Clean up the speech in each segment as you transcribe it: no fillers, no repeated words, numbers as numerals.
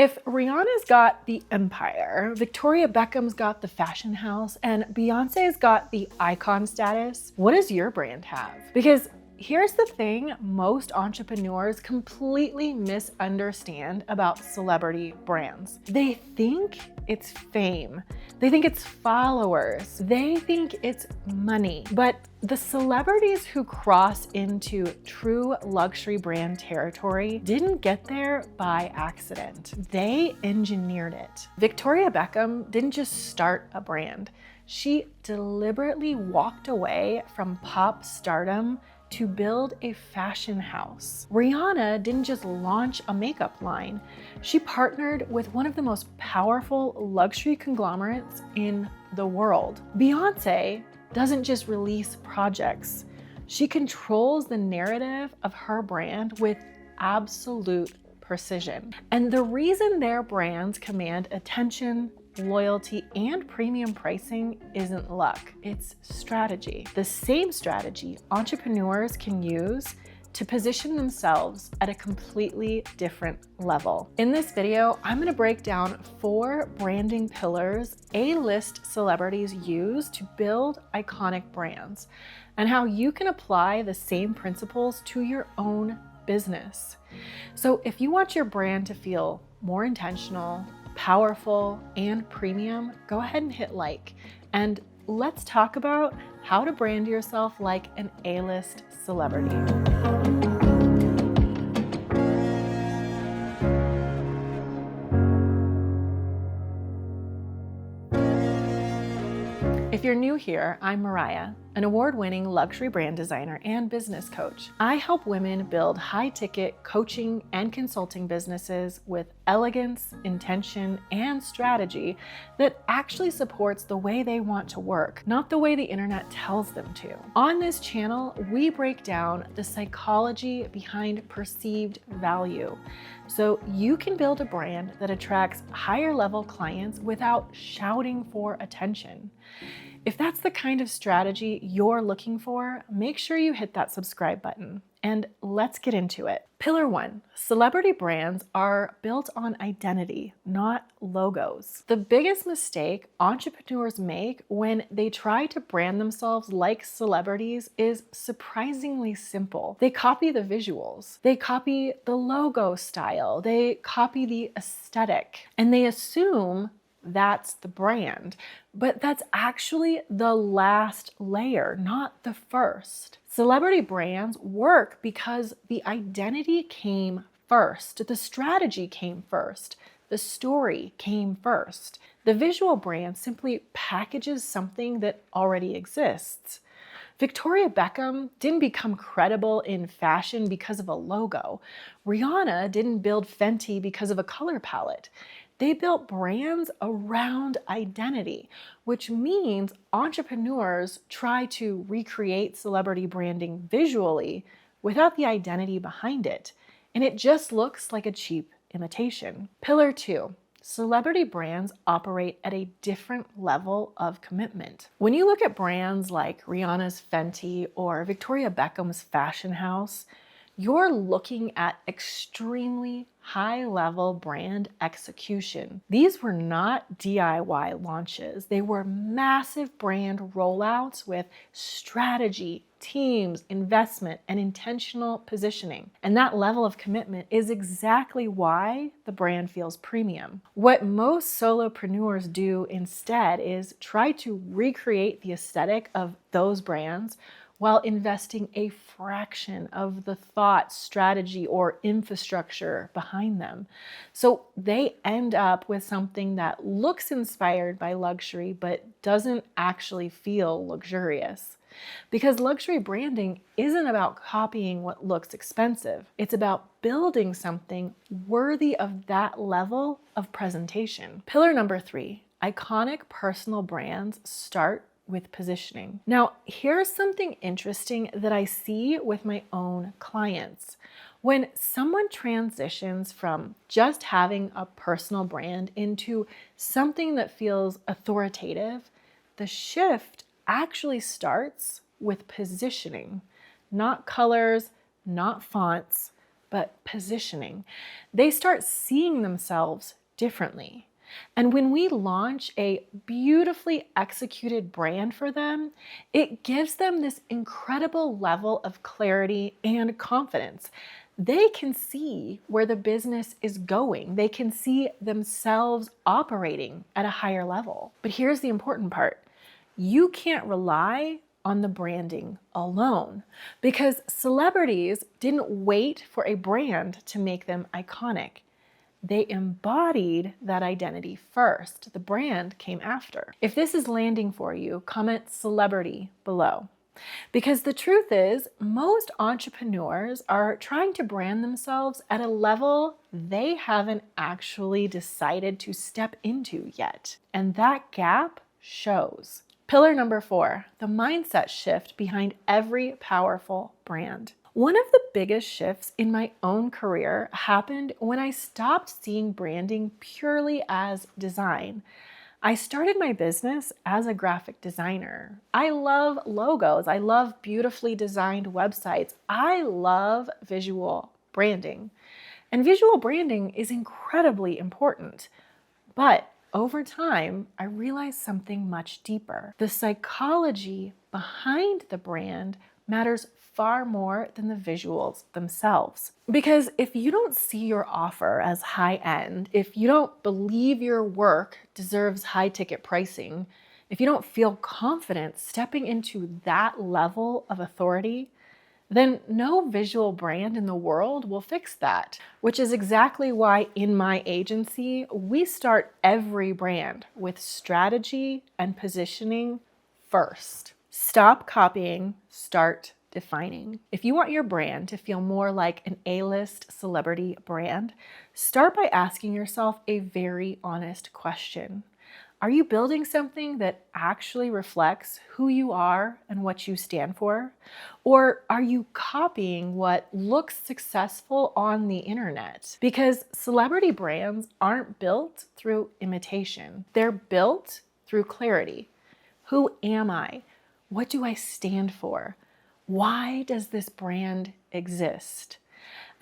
If Rihanna's got the empire, Victoria Beckham's got the fashion house, and Beyonce's got the icon status, what does your brand have? Because here's the thing most entrepreneurs completely misunderstand about celebrity brands. They think it's fame. They think it's followers. They think it's money. But the celebrities who cross into true luxury brand territory didn't get there by accident. They engineered it. Victoria Beckham didn't just start a brand. She deliberately walked away from pop stardom to build a fashion house. Rihanna didn't just launch a makeup line. She partnered with one of the most powerful luxury conglomerates in the world. Beyoncé doesn't just release projects. She controls the narrative of her brand with absolute precision. And the reason their brands command attention, loyalty, and premium pricing isn't luck, it's strategy. The same strategy entrepreneurs can use to position themselves at a completely different level. In this video, I'm gonna break down 4 branding pillars A-list celebrities use to build iconic brands, and how you can apply the same principles to your own business. So if you want your brand to feel more intentional, powerful, and premium, go ahead and hit like. And let's talk about how to brand yourself like an A-list celebrity. If you're new here, I'm Mariah, an award-winning luxury brand designer and business coach. I help women build high-ticket coaching and consulting businesses with elegance, intention, and strategy that actually supports the way they want to work, not the way the internet tells them to. On this channel, we break down the psychology behind perceived value, so you can build a brand that attracts higher-level clients without shouting for attention. If that's the kind of strategy you're looking for, make sure you hit that subscribe button. And let's get into it. Pillar 1, celebrity brands are built on identity, not logos. The biggest mistake entrepreneurs make when they try to brand themselves like celebrities is surprisingly simple. They copy the visuals, they copy the logo style, they copy the aesthetic, and they assume that's the brand. But that's actually the last layer, not the first. Celebrity brands work because the identity came first, the strategy came first, the story came first. The visual brand simply packages something that already exists. Victoria Beckham didn't become credible in fashion because of a logo. Rihanna didn't build Fenty because of a color palette. They built brands around identity, which means entrepreneurs try to recreate celebrity branding visually without the identity behind it, and it just looks like a cheap imitation. Pillar 2, celebrity brands operate at a different level of commitment. When you look at brands like Rihanna's Fenty or Victoria Beckham's fashion house, you're looking at extremely high-level brand execution. These were not DIY launches. They were massive brand rollouts with strategy, teams, investment, and intentional positioning. And that level of commitment is exactly why the brand feels premium. What most solopreneurs do instead is try to recreate the aesthetic of those brands while investing a fraction of the thought, strategy, or infrastructure behind them. So they end up with something that looks inspired by luxury but doesn't actually feel luxurious. Because luxury branding isn't about copying what looks expensive. It's about building something worthy of that level of presentation. Pillar number 3, iconic personal brands start with positioning. Now, here's something interesting that I see with my own clients. When someone transitions from just having a personal brand into something that feels authoritative, the shift actually starts with positioning, not colors, not fonts, but positioning. They start seeing themselves differently. And when we launch a beautifully executed brand for them, it gives them this incredible level of clarity and confidence. They can see where the business is going. They can see themselves operating at a higher level. But here's the important part. You can't rely on the branding alone because celebrities didn't wait for a brand to make them iconic. They embodied that identity first. The brand came after. If this is landing for you, comment celebrity below. Because the truth is, most entrepreneurs are trying to brand themselves at a level they haven't actually decided to step into yet. And that gap shows. Pillar number 4, the mindset shift behind every powerful brand. One of the biggest shifts in my own career happened when I stopped seeing branding purely as design. I started my business as a graphic designer. I love logos. I love beautifully designed websites. I love visual branding. And visual branding is incredibly important. But over time, I realized something much deeper. The psychology behind the brand matters far more than the visuals themselves. Because if you don't see your offer as high end, if you don't believe your work deserves high ticket pricing, if you don't feel confident stepping into that level of authority, then no visual brand in the world will fix that, which is exactly why in my agency, we start every brand with strategy and positioning first. Stop copying, start defining. If you want your brand to feel more like an A-list celebrity brand, start by asking yourself a very honest question. Are you building something that actually reflects who you are and what you stand for? Or are you copying what looks successful on the internet? Because celebrity brands aren't built through imitation. They're built through clarity. Who am I? What do I stand for? Why does this brand exist?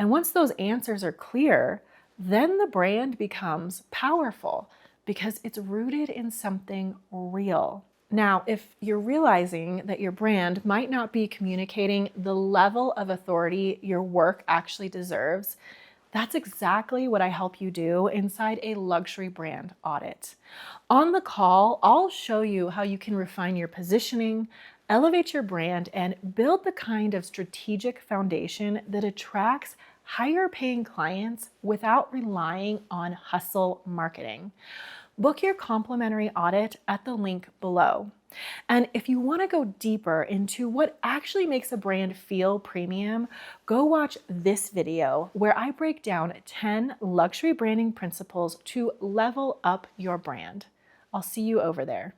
And once those answers are clear, then the brand becomes powerful because it's rooted in something real. Now, if you're realizing that your brand might not be communicating the level of authority your work actually deserves, that's exactly what I help you do inside a luxury brand audit. On the call, I'll show you how you can refine your positioning, elevate your brand, and build the kind of strategic foundation that attracts higher paying clients without relying on hustle marketing. Book your complimentary audit at the link below. And if you want to go deeper into what actually makes a brand feel premium, go watch this video where I break down 10 luxury branding principles to level up your brand. I'll see you over there.